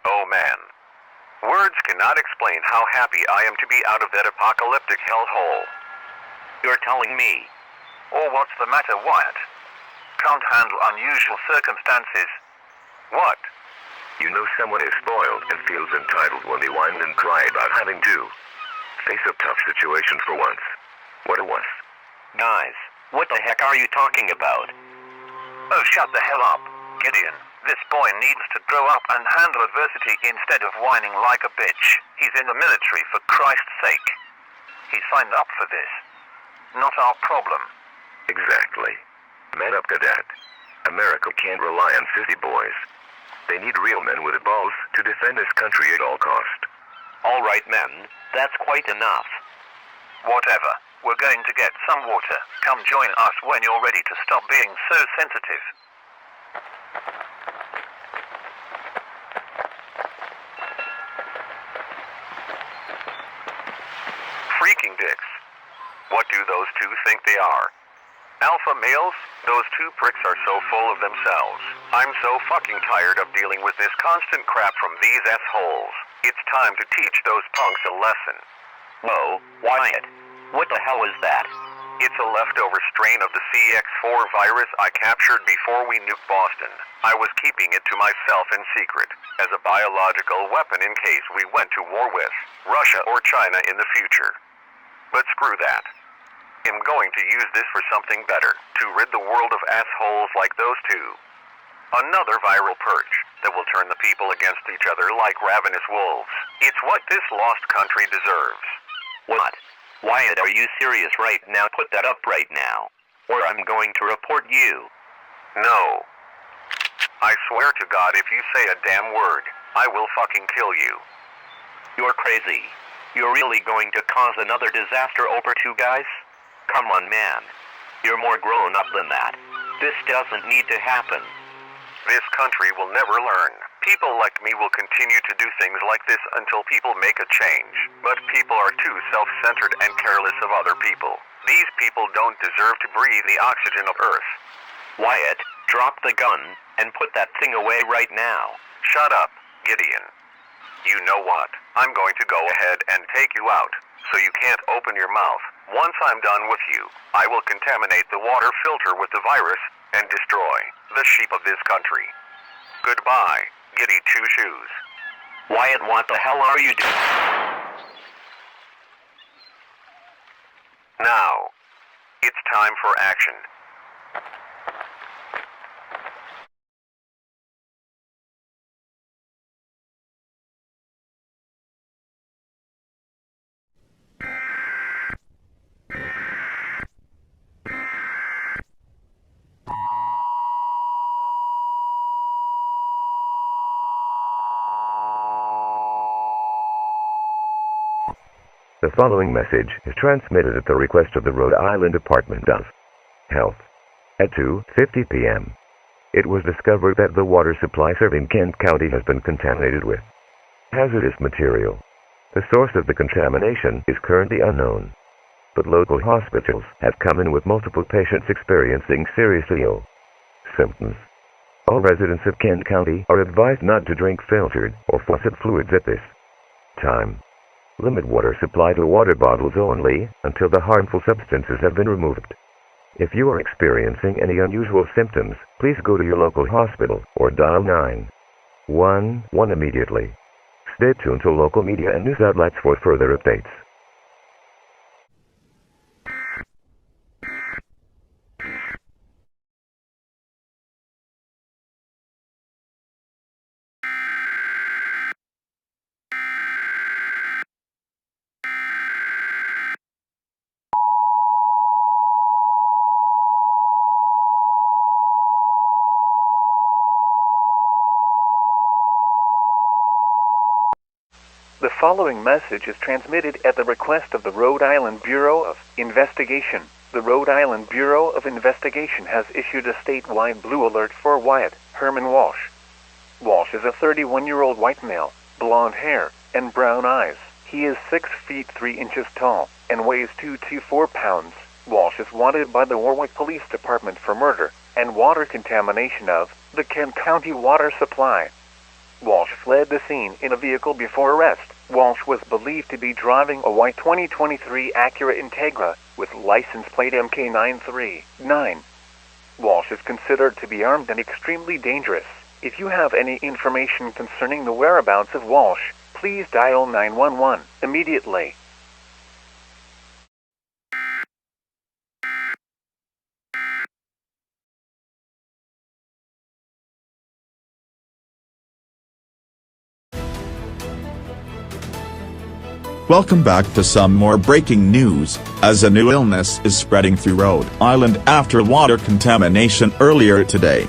Oh man. Words cannot explain how happy I am to be out of that apocalyptic hellhole. You're telling me? Oh, what's the matter, Wyatt? Can't handle unusual circumstances. What? You know someone is spoiled and feels entitled when they whine and cry about having to face a tough situation for once. What a wuss. Guys, what the heck are you talking about? Oh, shut the hell up, Gideon. This boy needs to grow up and handle adversity instead of whining like a bitch. He's in the military, for Christ's sake. He signed up for this. Not our problem. Exactly. Man up, cadet. America can't rely on sissy boys. They need real men with the balls to defend this country at all cost. All right, men. That's quite enough. Whatever. We're going to get some water. Come join us when you're ready to stop being so sensitive. Freaking dicks. What do those two think they are? Alpha males? Those two pricks are so full of themselves. I'm so fucking tired of dealing with this constant crap from these assholes. It's time to teach those punks a lesson. Whoa, Wyatt. What the hell is that? It's a leftover strain of the CX4 virus I captured before we nuked Boston. I was keeping it to myself in secret, as a biological weapon in case we went to war with Russia or China in the future. But screw that. I'm going to use this for something better, to rid the world of assholes like those two. Another viral purge that will turn the people against each other like ravenous wolves. It's what this lost country deserves. What? Wyatt, are you serious right now? Put that up right now, or I'm going to report you. No. I swear to God, if you say a damn word, I will fucking kill you. You're crazy. You're really going to cause another disaster over two guys? Come on, man. You're more grown up than that. This doesn't need to happen. This country will never learn. People like me will continue to do things like this until people make a change. But people are too self-centered and careless of other people. These people don't deserve to breathe the oxygen of Earth. Wyatt, drop the gun and put that thing away right now. Shut up, Gideon. You know what? I'm going to go ahead and take you out, so you can't open your mouth. Once I'm done with you, I will contaminate the water filter with the virus and destroy the sheep of this country. Goodbye, Giddy Two Shoes. Wyatt, what the hell are you doing? Now, it's time for action. The following message is transmitted at the request of the Rhode Island Department of Health. At 2:50 p.m., it was discovered that the water supply serving Kent County has been contaminated with hazardous material. The source of the contamination is currently unknown, but local hospitals have come in with multiple patients experiencing seriously ill symptoms. All residents of Kent County are advised not to drink filtered or faucet fluids at this time. Limit water supply to water bottles only until the harmful substances have been removed. If you are experiencing any unusual symptoms, please go to your local hospital or dial 911 immediately. Stay tuned to local media and news outlets for further updates. The following message is transmitted at the request of the Rhode Island Bureau of Investigation. The Rhode Island Bureau of Investigation has issued a statewide blue alert for Wyatt Herman Walsh. Walsh is a 31-year-old white male, blonde hair, and brown eyes. He is 6 feet 3 inches tall and weighs 224 pounds. Walsh is wanted by the Warwick Police Department for murder and water contamination of the Kent County water supply. Walsh fled the scene in a vehicle before arrest. Walsh was believed to be driving a white 2023 Acura Integra with license plate MK939. Walsh is considered to be armed and extremely dangerous. If you have any information concerning the whereabouts of Walsh, please dial 911 immediately. Welcome back to some more breaking news, as a new illness is spreading through Rhode Island after water contamination earlier today.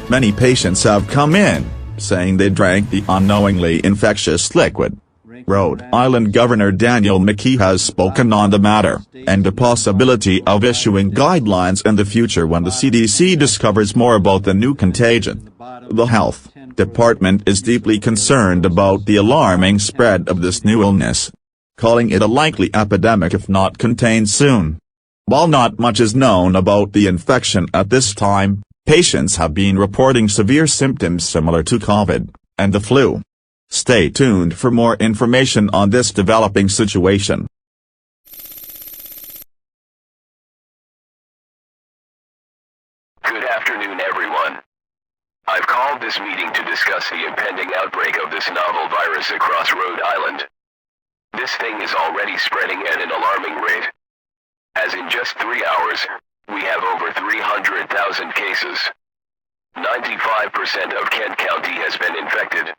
Many patients have come in, saying they drank the unknowingly infectious liquid. Rhode Island Governor Daniel McKee has spoken on the matter, and the possibility of issuing guidelines in the future when the CDC discovers more about the new contagion. The Health Department is deeply concerned about the alarming spread of this new illness, calling it a likely epidemic if not contained soon. While not much is known about the infection at this time, patients have been reporting severe symptoms similar to COVID and the flu. Stay tuned for more information on this developing situation. Good afternoon, everyone. I've called this meeting to discuss the impending outbreak of this novel virus across Rhode Island. This thing is already spreading at an alarming rate. As in just 3 hours, we have over 300,000 cases. 95% of Kent County has been infected.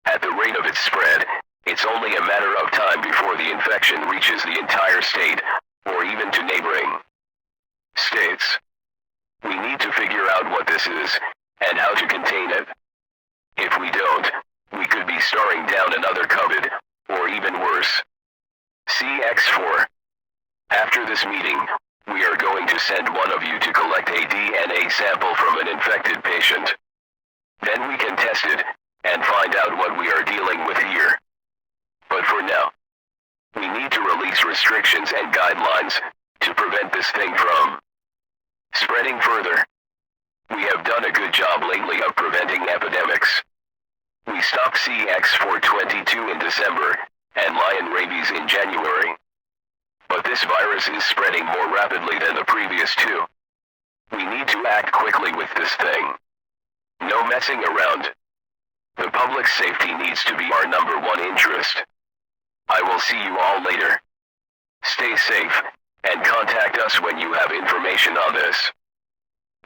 At the rate of its spread, it's only a matter of time before the infection reaches the entire state, or even to neighboring states. We need to figure out what this is, and how to contain it. If we don't, we could be staring down another COVID, or even worse. CX4. After this meeting, we are going to send one of you to collect a DNA sample from an infected patient. Then we can test it, and find out what we are dealing with here. But for now, we need to release restrictions and guidelines to prevent this thing from spreading further. We have done a good job lately of preventing epidemics. We stopped CX4-23 in December, and lion rabies in January. But this virus is spreading more rapidly than the previous two. We need to act quickly with this thing. No messing around. The public safety needs to be our #1 interest. I will see you all later. Stay safe, and contact us when you have information on this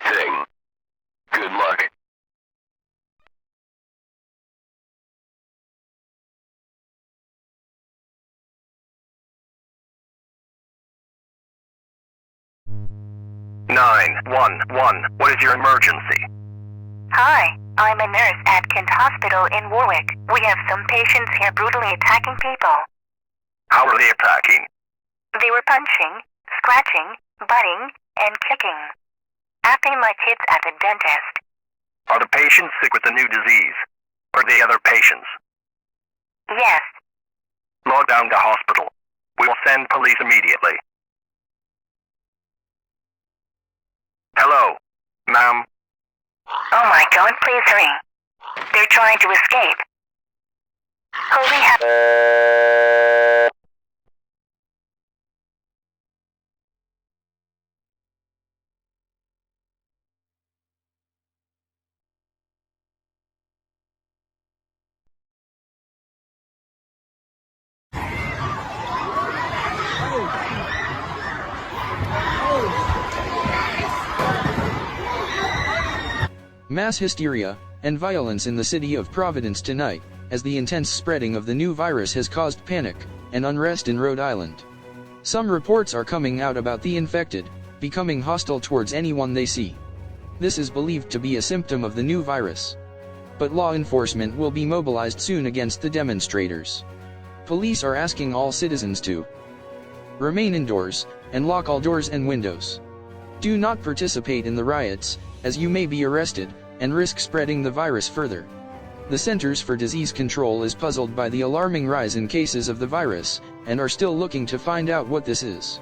thing. Good luck. What is your emergency? Hi, I'm a nurse at Kent Hospital in Warwick. We have some patients here brutally attacking people. How are they attacking? They were punching, scratching, butting, and kicking. Acting like kids at the dentist. Are the patients sick with the new disease? Or the other patients? Yes. Log down to hospital. We will send police immediately. Hello, ma'am. Oh my God, please hurry. They're trying to escape. Holy hell. Mass hysteria and violence in the city of Providence tonight, as the intense spreading of the new virus has caused panic and unrest in Rhode Island. Some reports are coming out about the infected becoming hostile towards anyone they see. This is believed to be a symptom of the new virus. But law enforcement will be mobilized soon against the demonstrators. Police are asking all citizens to remain indoors and lock all doors and windows. Do not participate in the riots, as you may be arrested and risk spreading the virus further. The Centers for Disease Control is puzzled by the alarming rise in cases of the virus, and are still looking to find out what this is.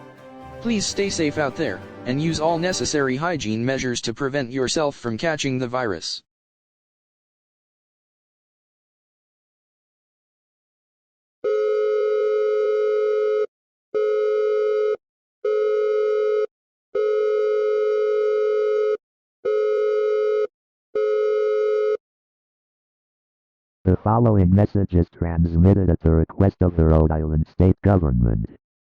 Please stay safe out there, and use all necessary hygiene measures to prevent yourself from catching the virus. The following message is transmitted at the request of the Rhode Island state government.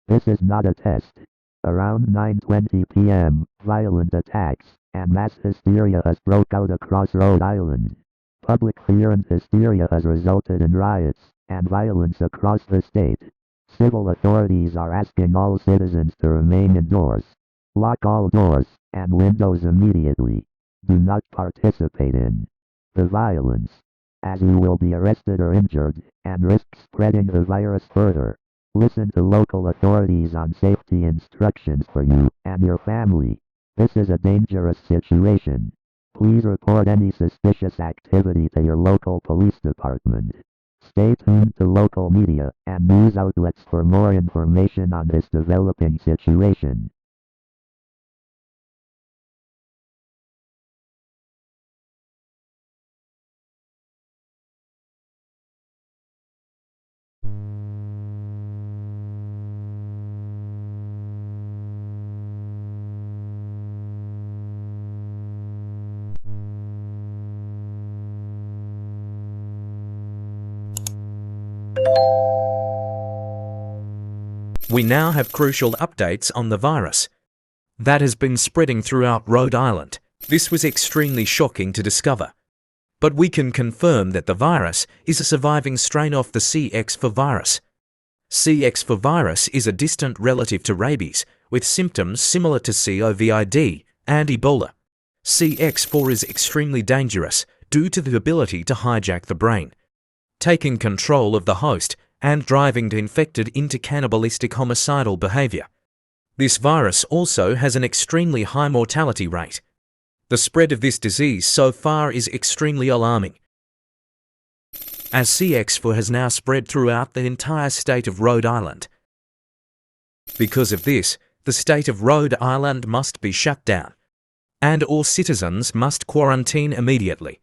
This is not a test. Around 9:20 p.m., violent attacks and mass hysteria has broke out across Rhode Island. Public fear and hysteria has resulted in riots and violence across the state. Civil authorities are asking all citizens to remain indoors. Lock all doors and windows immediately. Do not participate in the violence, as you will be arrested or injured, and risk spreading the virus further. Listen to local authorities on safety instructions for you and your family. This is a dangerous situation. Please report any suspicious activity to your local police department. Stay tuned to local media and news outlets for more information on this developing situation. We now have crucial updates on the virus that has been spreading throughout Rhode Island. This was extremely shocking to discover, but we can confirm that the virus is a surviving strain of the CX4 virus. CX4 virus is a distant relative to rabies, with symptoms similar to COVID and Ebola. CX4 is extremely dangerous due to the ability to hijack the brain, taking control of the host and driving the infected into cannibalistic homicidal behavior. This virus also has an extremely high mortality rate. The spread of this disease so far is extremely alarming, as CX4 has now spread throughout the entire state of Rhode Island. Because of this, the state of Rhode Island must be shut down, and all citizens must quarantine immediately,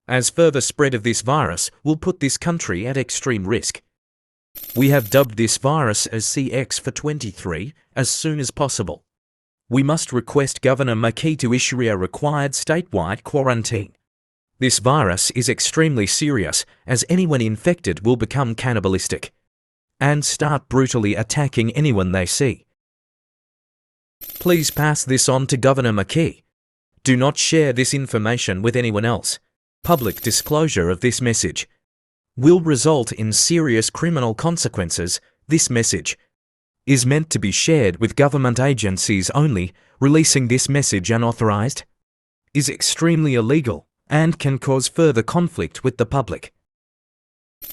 as further spread of this virus will put this country at extreme risk. We have dubbed this virus as CX4-23 as soon as possible. We must request Governor McKee to issue a required statewide quarantine. This virus is extremely serious, as anyone infected will become cannibalistic and start brutally attacking anyone they see. Please pass this on to Governor McKee. Do not share this information with anyone else. Public disclosure of this message will result in serious criminal consequences. This message is meant to be shared with government agencies only. Releasing this message unauthorized is extremely illegal and can cause further conflict with the public.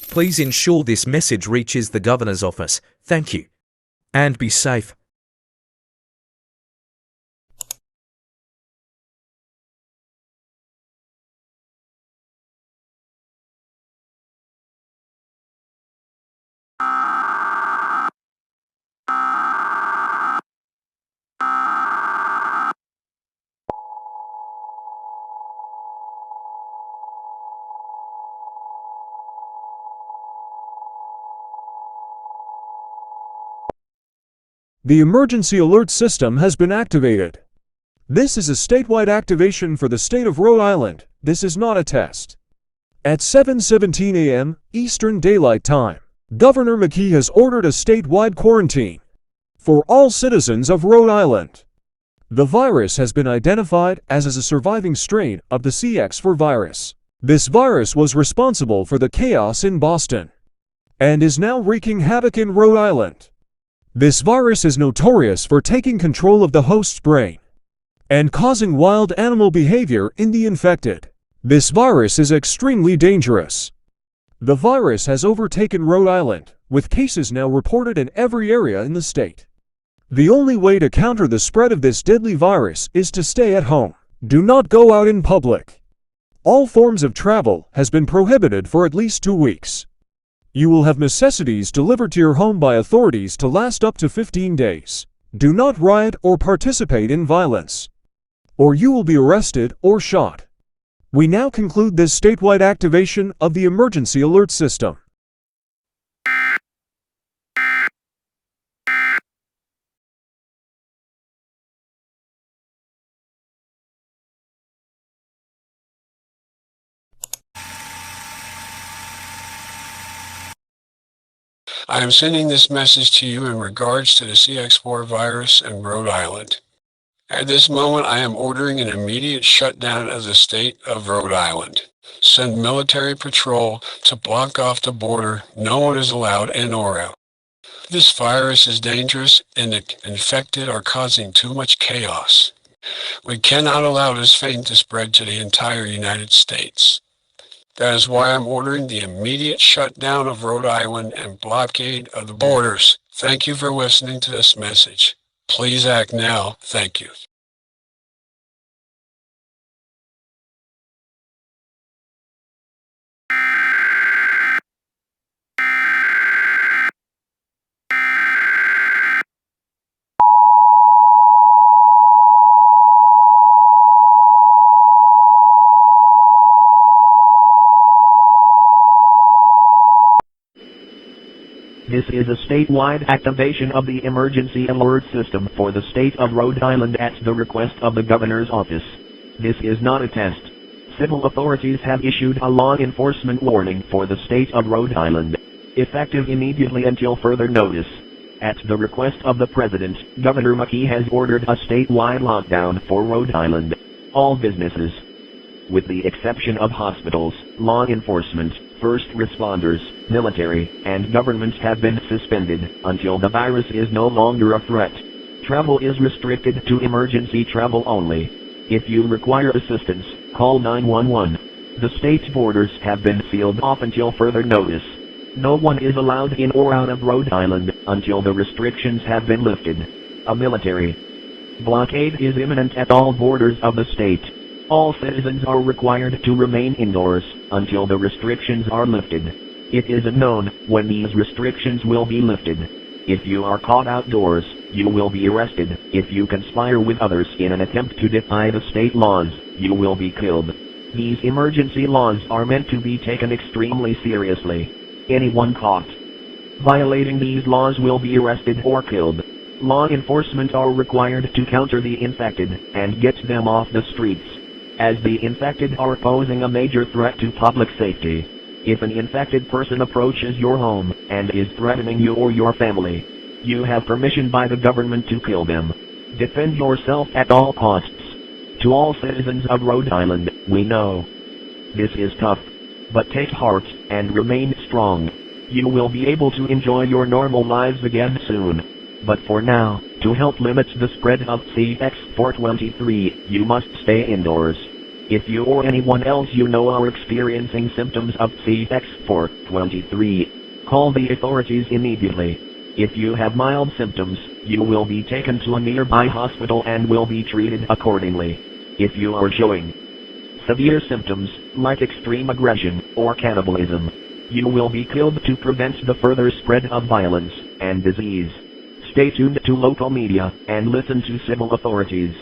Please ensure this message reaches the governor's office. Thank you, and be safe. The emergency alert system has been activated. This is a statewide activation for the state of Rhode Island. This is not a test. At 7:17 a.m. Eastern Daylight Time, Governor McKee has ordered a statewide quarantine for all citizens of Rhode Island. The virus has been identified as a surviving strain of the CX4 virus. This virus was responsible for the chaos in Boston and is now wreaking havoc in Rhode Island. This virus is notorious for taking control of the host's brain and causing wild animal behavior in the infected. This virus is extremely dangerous. The virus has overtaken Rhode Island, with cases now reported in every area in the state. The only way to counter the spread of this deadly virus is to stay at home. Do not go out in public. All forms of travel has been prohibited for at least 2 weeks. You will have necessities delivered to your home by authorities to last up to 15 days. Do not riot or participate in violence, or you will be arrested or shot. We now conclude this statewide activation of the emergency alert system. I am sending this message to you in regards to the CX4 virus in Rhode Island. At this moment, I am ordering an immediate shutdown of the state of Rhode Island. Send military patrol to block off the border. No one is allowed in or out. This virus is dangerous and the infected are causing too much chaos. We cannot allow this fate to spread to the entire United States. That is why I'm ordering the immediate shutdown of Rhode Island and blockade of the borders. Thank you for listening to this message. Please act now. Thank you. This is a statewide activation of the emergency alert system for the state of Rhode Island at the request of the governor's office. This is not a test. Civil authorities have issued a law enforcement warning for the state of Rhode Island, effective immediately until further notice. At the request of the President, Governor McKee has ordered a statewide lockdown for Rhode Island. All businesses, with the exception of hospitals, law enforcement, first responders, military, and government have been suspended until the virus is no longer a threat. Travel is restricted to emergency travel only. If you require assistance, call 911. The state's borders have been sealed off until further notice. No one is allowed in or out of Rhode Island until the restrictions have been lifted. A military blockade is imminent at all borders of the state. All citizens are required to remain indoors until the restrictions are lifted. It is unknown when these restrictions will be lifted. If you are caught outdoors, you will be arrested. If you conspire with others in an attempt to defy the state laws, you will be killed. These emergency laws are meant to be taken extremely seriously. Anyone caught violating these laws will be arrested or killed. Law enforcement are required to counter the infected and get them off the streets, as the infected are posing a major threat to public safety. If an infected person approaches your home and is threatening you or your family, you have permission by the government to kill them. Defend yourself at all costs. To all citizens of Rhode Island, we know this is tough, but take heart and remain strong. You will be able to enjoy your normal lives again soon. But for now, to help limit the spread of CX4-23, you must stay indoors. If you or anyone else you know are experiencing symptoms of CX4-23, call the authorities immediately. If you have mild symptoms, you will be taken to a nearby hospital and will be treated accordingly. If you are showing severe symptoms, like extreme aggression or cannibalism, you will be killed to prevent the further spread of violence and disease. Stay tuned to local media and listen to civil authorities.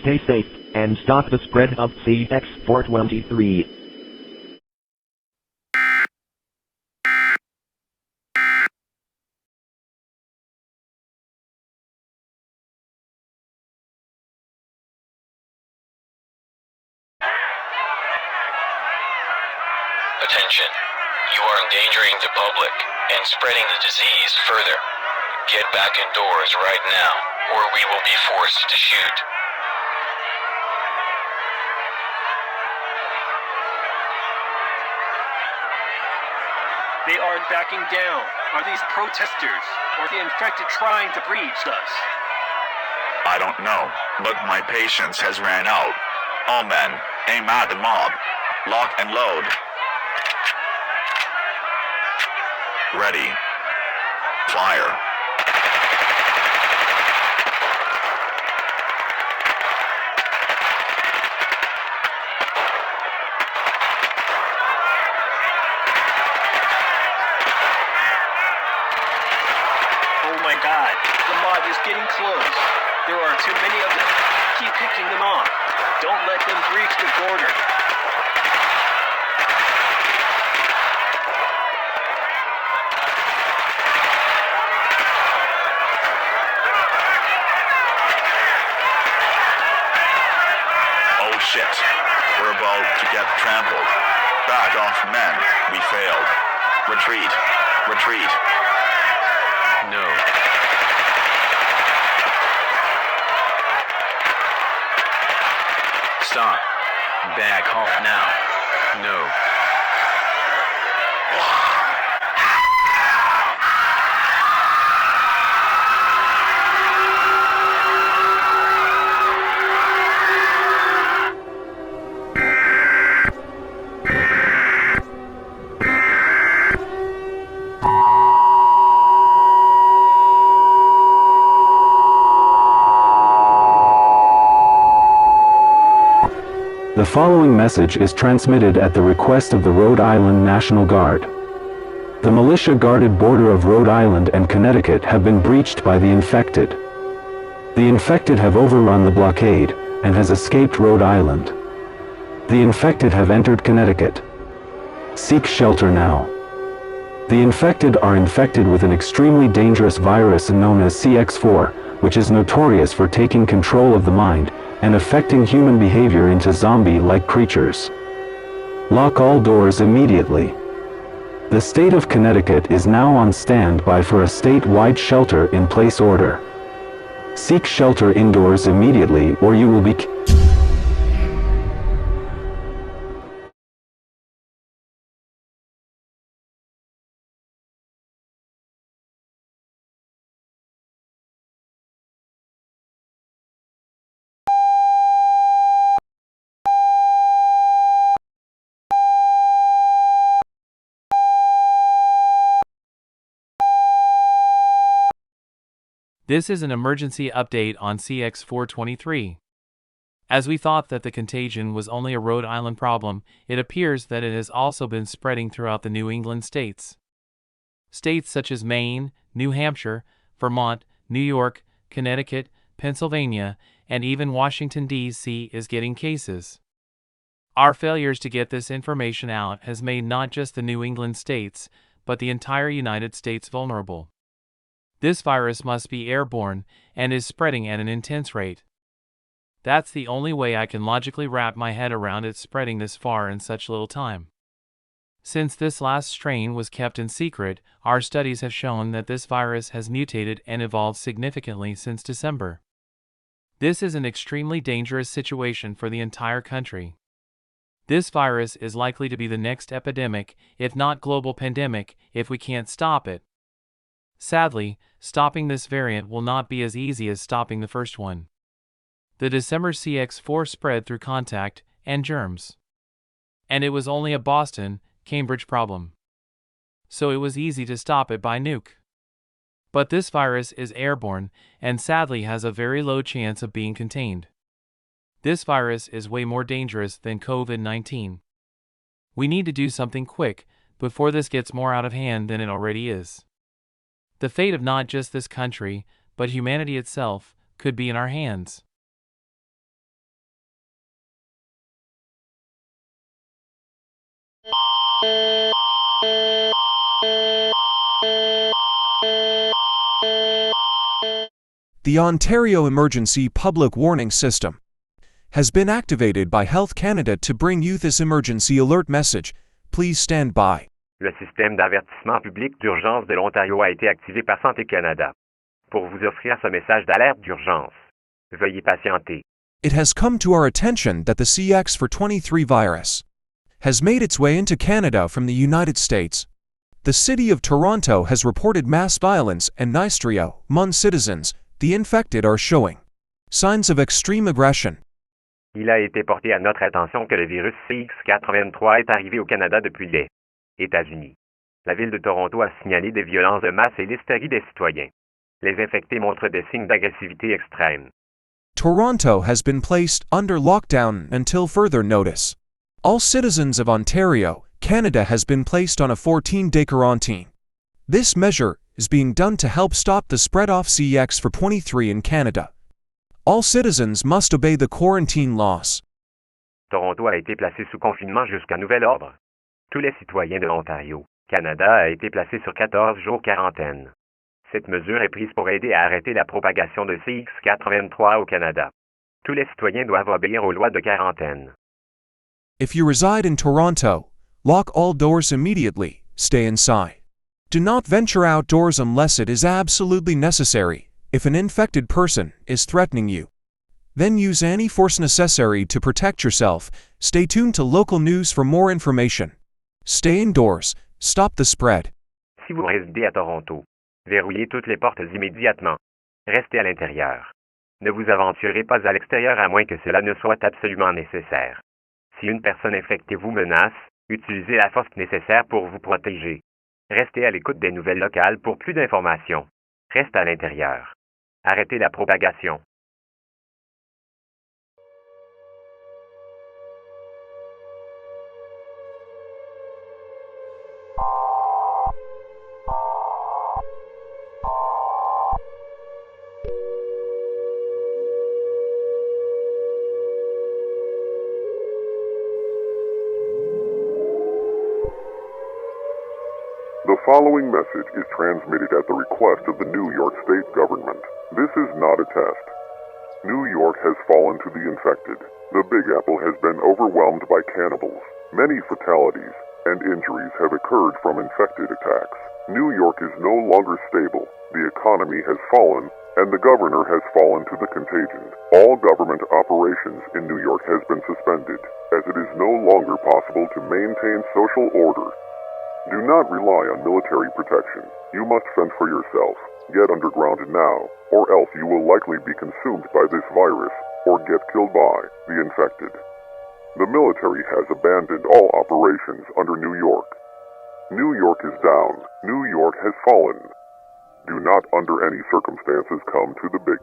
Stay safe and stop the spread of CX4-23. Attention. You are endangering the public and spreading the disease further. Get back indoors right now, or we will be forced to shoot. They aren't backing down. Are these protesters, or the infected trying to breach us? I don't know, but my patience has ran out. All men, aim at the mob. Lock and load. Ready. Fire. Oh my god, the mob is getting close. There are too many of them. Keep picking them off. Don't let them breach the border. Oh shit. We're about to get trampled. Back off, men. We failed. Retreat. Retreat. No. Stop. Back off now. No. The following message is transmitted at the request of the Rhode Island National Guard. The militia-guarded border of Rhode Island and Connecticut have been breached by the infected. The infected have overrun the blockade and has escaped Rhode Island. The infected have entered Connecticut. Seek shelter now. The infected are infected with an extremely dangerous virus known as CX4, which is notorious for taking control of the mind and affecting human behavior into zombie-like creatures. Lock all doors immediately. The state of Connecticut is now on standby for a statewide shelter-in-place order. Seek shelter indoors immediately or you will be This is an emergency update on CX4-23. As we thought that the contagion was only a Rhode Island problem, it appears that it has also been spreading throughout the New England states. States such as Maine, New Hampshire, Vermont, New York, Connecticut, Pennsylvania, and even Washington, D.C. is getting cases. Our failures to get this information out has made not just the New England states, but the entire United States vulnerable. This virus must be airborne and is spreading at an intense rate. That's the only way I can logically wrap my head around it spreading this far in such little time. Since this last strain was kept in secret, our studies have shown that this virus has mutated and evolved significantly since December. This is an extremely dangerous situation for the entire country. This virus is likely to be the next epidemic, if not global pandemic, if we can't stop it. Sadly, stopping this variant will not be as easy as stopping the first one. The December CX4 spread through contact and germs. And it was only a Boston, Cambridge problem. So it was easy to stop it by nuke. But this virus is airborne and sadly has a very low chance of being contained. This virus is way more dangerous than COVID-19. We need to do something quick before this gets more out of hand than it already is. The fate of not just this country, but humanity itself, could be in our hands. The Ontario Emergency Public Warning System has been activated by Health Canada to bring you this emergency alert message. Please stand by. Le système d'avertissement public d'urgence de l'Ontario a été activé par Santé Canada pour vous offrir ce message d'alerte d'urgence. Veuillez patienter. It has come to our attention that the CX4-23 virus has made its way into Canada from the United States. The city of Toronto has reported mass violence and Nistrio, among citizens. The infected are showing signs of extreme aggression. Il a été porté à notre attention que le virus CX4-23 est arrivé au Canada depuis les États-Unis. La ville de Toronto a signalé des violences de masse et l'hystérie des citoyens. Les infectés montrent des signes d'agressivité extrême. Toronto has been placed under lockdown until further notice. All citizens of Ontario, Canada has been placed on a 14-day quarantine. This measure is being done to help stop the spread of CX4-23 in Canada. All citizens must obey the quarantine laws. Toronto a été placé sous confinement jusqu'à nouvel ordre. Tous les citoyens de l'Ontario, Canada, a été placé sur 14 jours quarantaine. Cette mesure est prise pour aider à arrêter la propagation de CX4-23 au Canada. Tous les citoyens doivent obéir aux lois de quarantaine. If you reside in Toronto, lock all doors immediately, stay inside. Do not venture outdoors unless it is absolutely necessary. If an infected person is threatening you, then use any force necessary to protect yourself. Stay tuned to local news for more information. Stay indoors. Stop the spread. Si vous résidez à Toronto, verrouillez toutes les portes immédiatement. Restez à l'intérieur. Ne vous aventurez pas à l'extérieur à moins que cela ne soit absolument nécessaire. Si une personne infectée vous menace, utilisez la force nécessaire pour vous protéger. Restez à l'écoute des nouvelles locales pour plus d'informations. Reste à l'intérieur. Arrêtez la propagation. The following message is transmitted at the request of the New York State government. This is not a test. New York has fallen to the infected. The Big Apple has been overwhelmed by cannibals. Many fatalities and injuries have occurred from infected attacks. New York is no longer stable. The economy has fallen, and the governor has fallen to the contagion. All government operations in New York has been suspended, as it is no longer possible to maintain social order. Do not rely on military protection. You must fend for yourself. Get underground now, or else you will likely be consumed by this virus or get killed by the infected. The military has abandoned all operations under New York. New York is down. New York has fallen. Do not under any circumstances come to the big...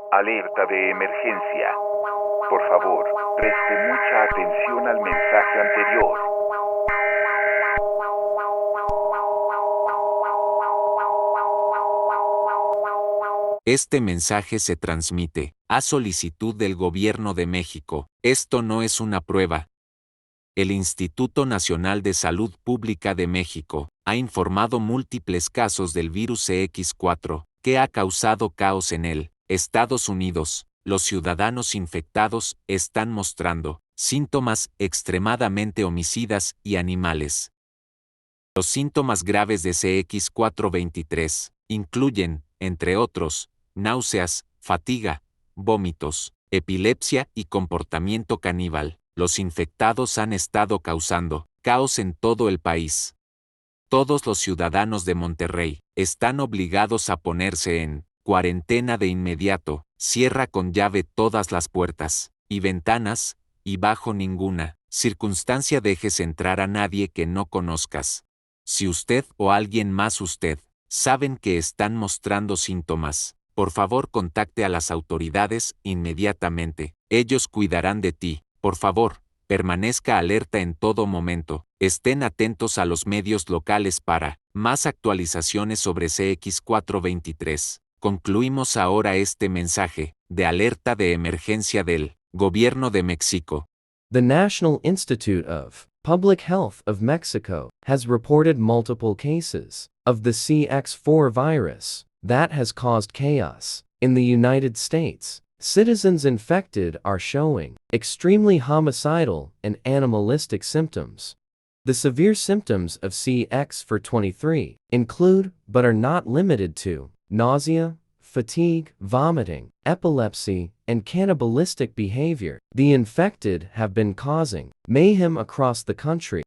Alerta de emergencia. Por favor, preste mucha atención al mensaje anterior. Este mensaje se transmite a solicitud del Gobierno de México. Esto no es una prueba. El Instituto Nacional de Salud Pública de México ha informado múltiples casos del virus CX4, que ha causado caos en el Estados Unidos. Los ciudadanos infectados están mostrando síntomas extremadamente homicidas y animales. Los síntomas graves de CX4-23 incluyen, entre otros, náuseas, fatiga, vómitos, epilepsia y comportamiento caníbal. Los infectados han estado causando caos en todo el país. Todos los ciudadanos de Monterrey están obligados a ponerse en cuarentena de inmediato. Cierra con llave todas las puertas y ventanas, y bajo ninguna circunstancia dejes entrar a nadie que no conozcas. Si usted o alguien más saben que están mostrando síntomas, por favor contacte a las autoridades inmediatamente. Ellos cuidarán de ti. Por favor, permanezca alerta en todo momento. Estén atentos a los medios locales para más actualizaciones sobre CX4-23. Concluimos ahora este mensaje de alerta de emergencia del Gobierno de México. The National Institute of Public Health of Mexico has reported multiple cases of the CX4 virus that has caused chaos in the United States. Citizens infected are showing extremely homicidal and animalistic symptoms. The severe symptoms of CX4-23 include, but are not limited to, nausea, fatigue, vomiting, epilepsy, and cannibalistic behavior. The infected have been causing mayhem across the country.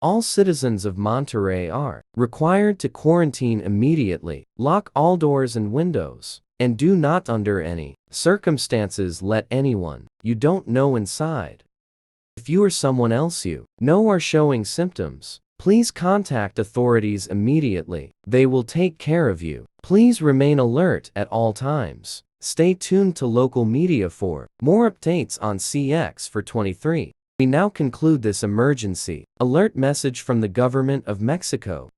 All citizens of Monterrey are required to quarantine immediately, lock all doors and windows, and do not under any circumstances let anyone you don't know inside. If you or someone else you know are showing symptoms, please contact authorities immediately. They will take care of you. Please remain alert at all times. Stay tuned to local media for more updates on CX4-23. We now conclude this emergency alert message from the government of Mexico.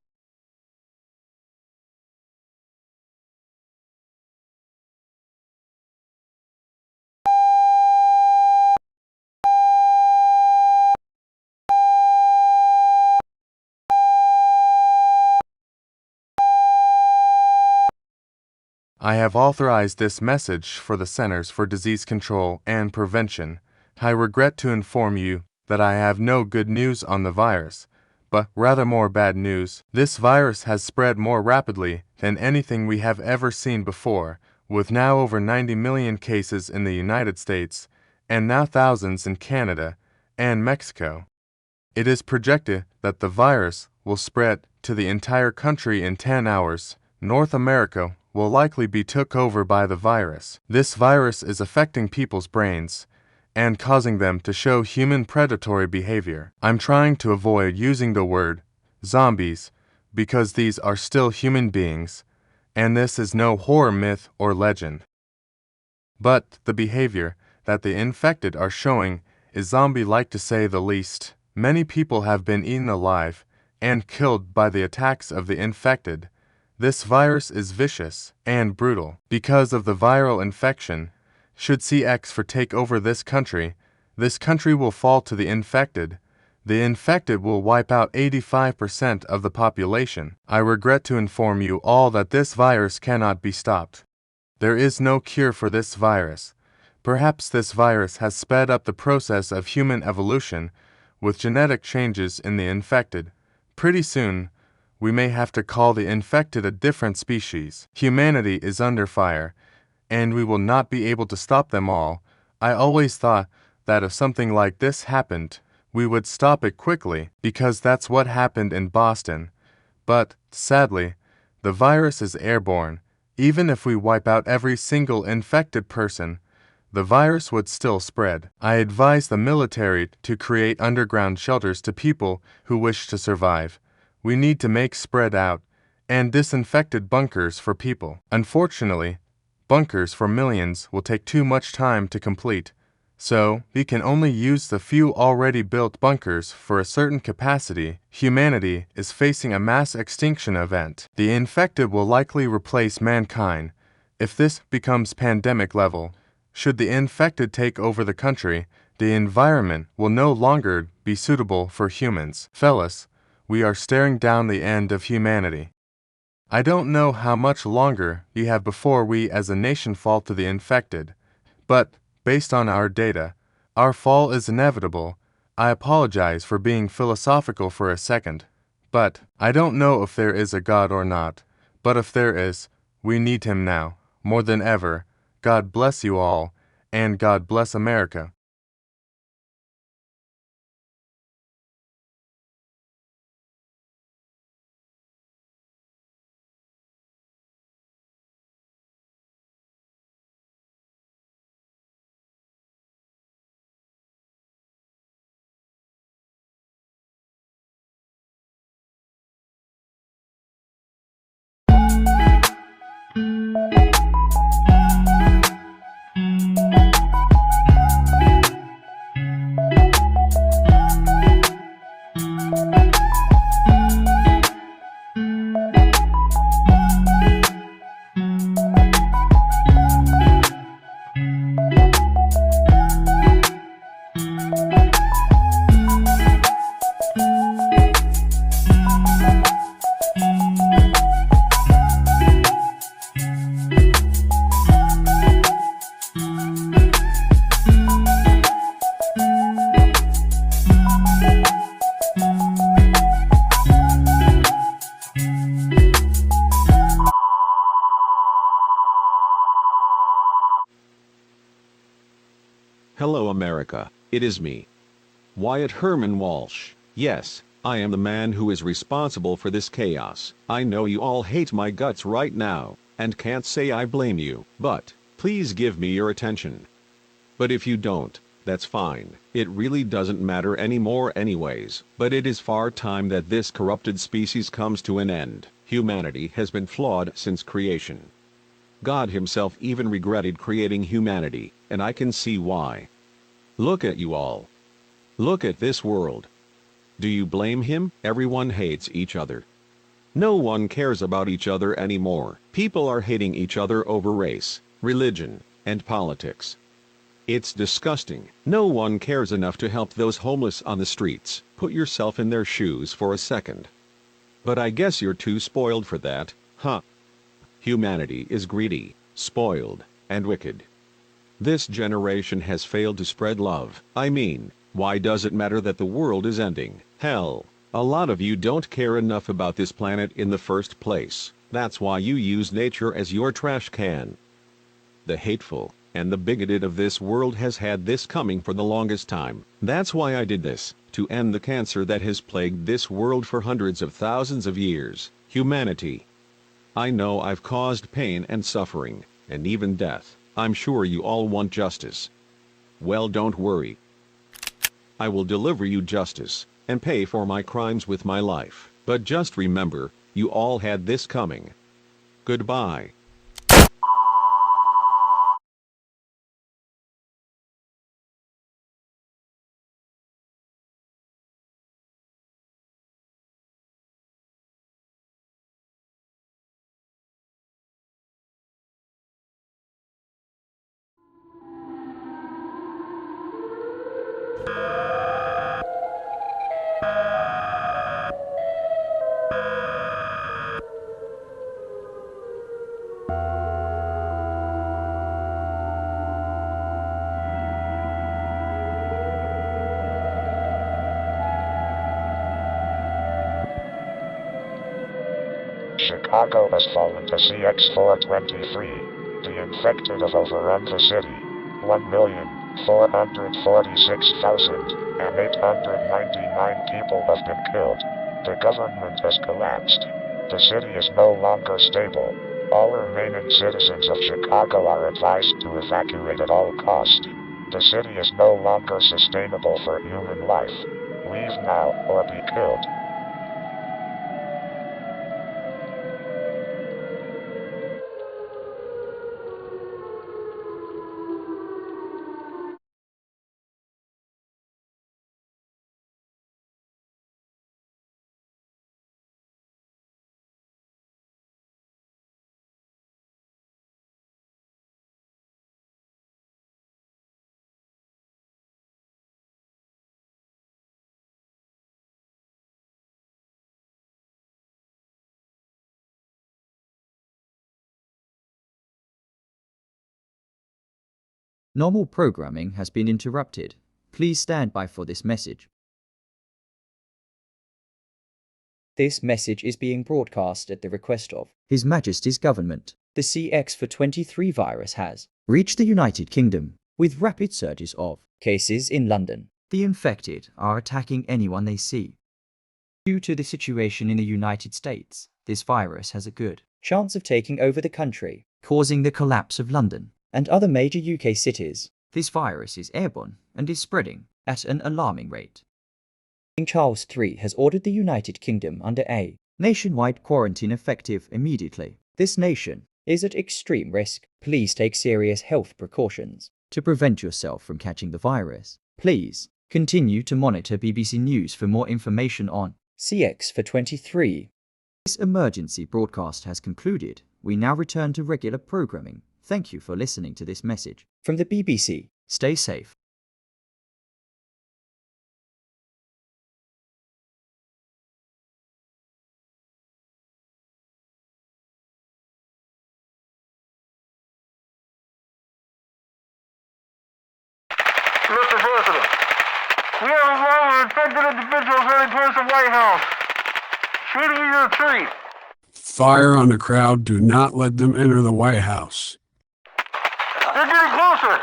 I have authorized this message for the Centers for Disease Control and Prevention. I regret to inform you that I have no good news on the virus, but rather more bad news. This virus has spread more rapidly than anything we have ever seen before, with now over 90 million cases in the United States, and now thousands in Canada and Mexico. It is projected that the virus will spread to the entire country in 10 hours. North America will likely be took over by the virus. This virus is affecting people's brains and causing them to show human predatory behavior. I'm trying to avoid using the word zombies because these are still human beings, and this is no horror myth or legend. But the behavior that the infected are showing is zombie-like to say the least. Many people have been eaten alive and killed by the attacks of the infected. This virus is vicious and brutal. Because of the viral infection, should CX4 take over this country will fall to the infected. The infected will wipe out 85% of the population. I regret to inform you all that this virus cannot be stopped. There is no cure for this virus. Perhaps this virus has sped up the process of human evolution with genetic changes in the infected. Pretty soon, we may have to call the infected a different species. Humanity is under fire, and we will not be able to stop them all. I always thought that if something like this happened, we would stop it quickly, because that's what happened in Boston. But, sadly, the virus is airborne. Even if we wipe out every single infected person, the virus would still spread. I advise the military to create underground shelters to people who wish to survive. We need to make spread out and disinfected bunkers for people. Unfortunately, bunkers for millions will take too much time to complete, so we can only use the few already built bunkers for a certain capacity. Humanity is facing a mass extinction event. The infected will likely replace mankind. If this becomes pandemic level, should the infected take over the country, the environment will no longer be suitable for humans. Fellas, we are staring down the end of humanity. I don't know how much longer we have before we as a nation fall to the infected, but based on our data, our fall is inevitable. I apologize for being philosophical for a second, but I don't know if there is a God or not, but if there is, we need him now, more than ever. God bless you all, and God bless America. Hello America, it is me, Wyatt Herman Walsh. Yes, I am the man who is responsible for this chaos. I know you all hate my guts right now, and can't say I blame you, but please give me your attention. But if you don't, that's fine. It really doesn't matter anymore anyways, but it is far time that this corrupted species comes to an end. Humanity has been flawed since creation. God himself even regretted creating humanity, and I can see why. Look at you all. Look at this world. Do you blame him? Everyone hates each other. No one cares about each other anymore. People are hating each other over race, religion, and politics. It's disgusting. No one cares enough to help those homeless on the streets. Put yourself in their shoes for a second. But I guess you're too spoiled for that, huh? Humanity is greedy, spoiled, and wicked. This generation has failed to spread love. I mean, why does it matter that the world is ending? Hell, a lot of you don't care enough about this planet in the first place. That's why you use nature as your trash can. The hateful and the bigoted of this world has had this coming for the longest time. That's why I did this, to end the cancer that has plagued this world for hundreds of thousands of years. Humanity. I know I've caused pain and suffering, and even death. I'm sure you all want justice. Well, don't worry. I will deliver you justice, and pay for my crimes with my life. But just remember, you all had this coming. Goodbye. Chicago has fallen to CX4-23. The infected have overrun the city. 1,446,899 people have been killed. The government has collapsed. The city is no longer stable. All remaining citizens of Chicago are advised to evacuate at all costs. The city is no longer sustainable for human life. Leave now or be killed. Normal programming has been interrupted. Please stand by for this message. This message is being broadcast at the request of His Majesty's Government. The CX4-23 virus has reached the United Kingdom with rapid surges of cases in London. The infected are attacking anyone they see. Due to the situation in the United States, this virus has a good chance of taking over the country, causing the collapse of London and other major UK cities. This virus is airborne and is spreading at an alarming rate. King Charles III has ordered the United Kingdom under a nationwide quarantine effective immediately. This nation is at extreme risk. Please take serious health precautions to prevent yourself from catching the virus. Please continue to monitor BBC News for more information on CX4-23. This emergency broadcast has concluded. We now return to regular programming. Thank you for listening to this message from the BBC. Stay safe. Mr. President, we have a lot of infected individuals heading towards the White House. Should we retreat? Fire on the crowd. Do not let them enter the White House. They're getting closer.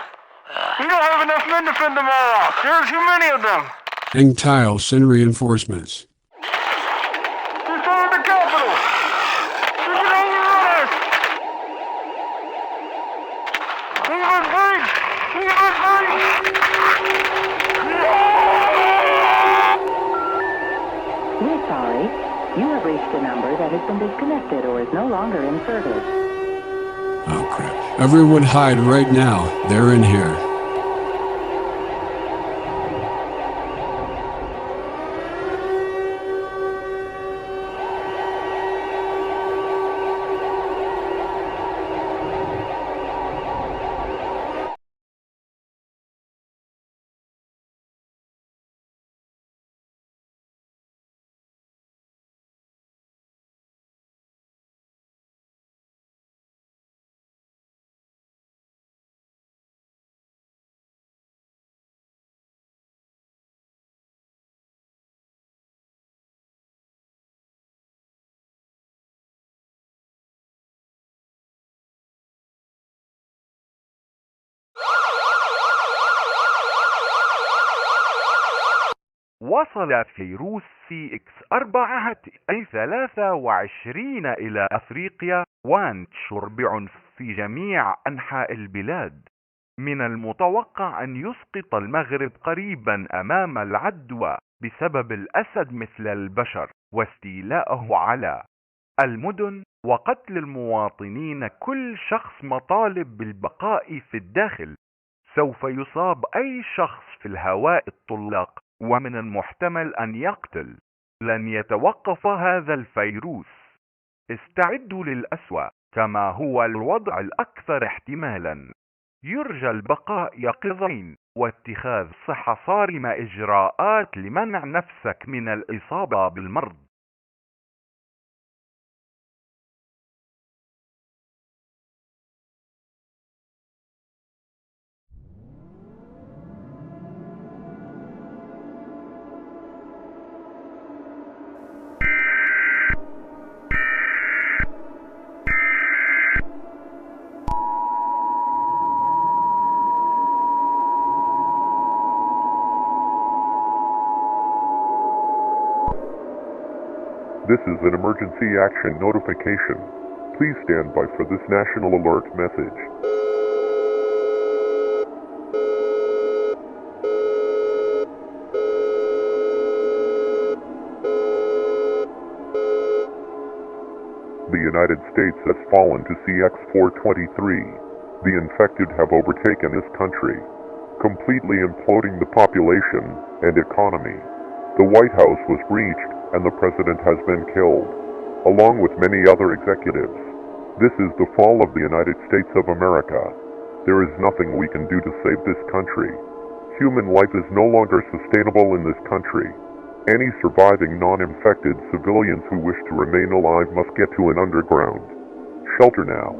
We don't have enough men to fend them all off. There's too many of them. Hang Tile, send reinforcements. They're storming the Capitol. They're going to overrun us. Move and breach. Move and breach. We're sorry. You have reached a number that has been disconnected or is no longer in service. Oh crap. Everyone hide right now. They're in here. وصل فيروس CX4 أي 23 إلى أفريقيا وانتشر بعنف في جميع أنحاء البلاد. من المتوقع أن يسقط المغرب قريبا أمام العدوى بسبب الأسد مثل البشر واستيلائه على المدن وقتل المواطنين. كل شخص مطالب بالبقاء في الداخل. سوف يصاب أي شخص في الهواء الطلاق ومن المحتمل أن يقتل. لن يتوقف هذا الفيروس. استعدوا للأسوأ كما هو الوضع الأكثر احتمالا. يرجى البقاء يقظين واتخاذ صارمة إجراءات لمنع نفسك من الإصابة بالمرض. This is an emergency action notification. Please stand by for this national alert message. The United States has fallen to CX4-23. The infected have overtaken this country, completely imploding the population and economy. The White House was breached and the president has been killed, along with many other executives. This is the fall of the United States of America. There is nothing we can do to save this country. Human life is no longer sustainable in this country. Any surviving non-infected civilians who wish to remain alive must get to an underground shelter now.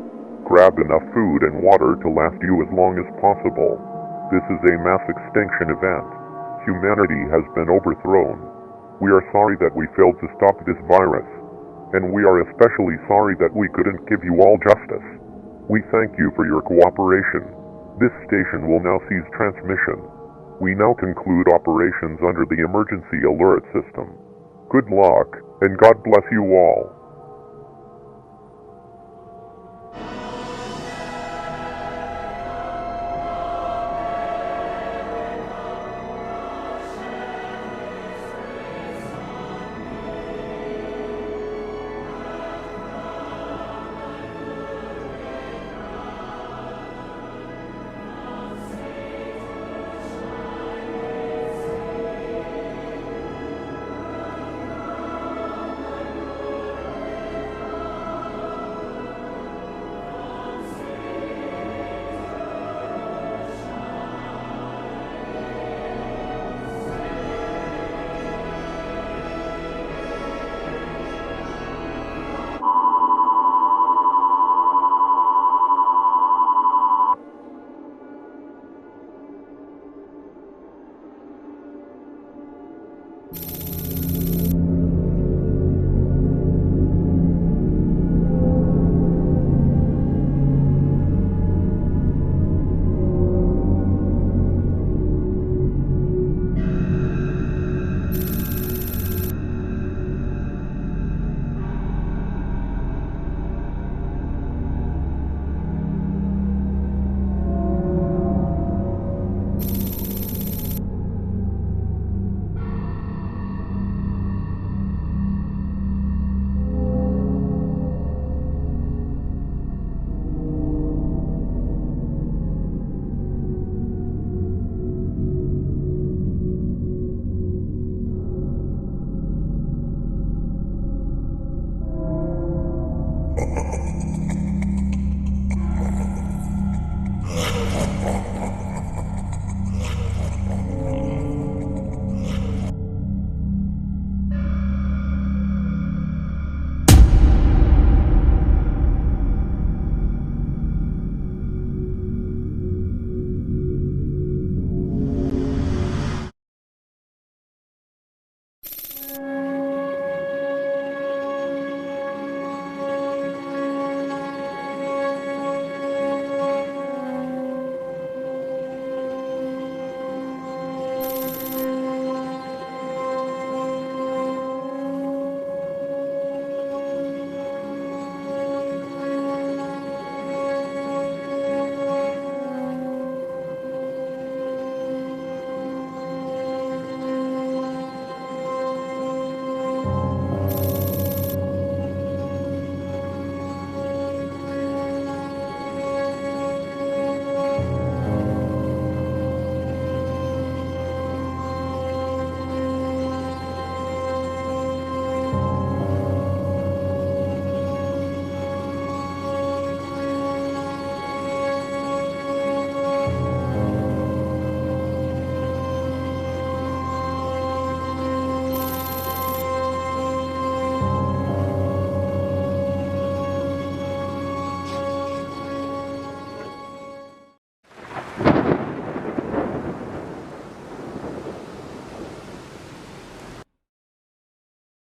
Grab enough food and water to last you as long as possible. This is a mass extinction event. Humanity has been overthrown. We are sorry that we failed to stop this virus, and we are especially sorry that we couldn't give you all justice. We thank you for your cooperation. This station will now cease transmission. We now conclude operations under the emergency alert system. Good luck, and God bless you all.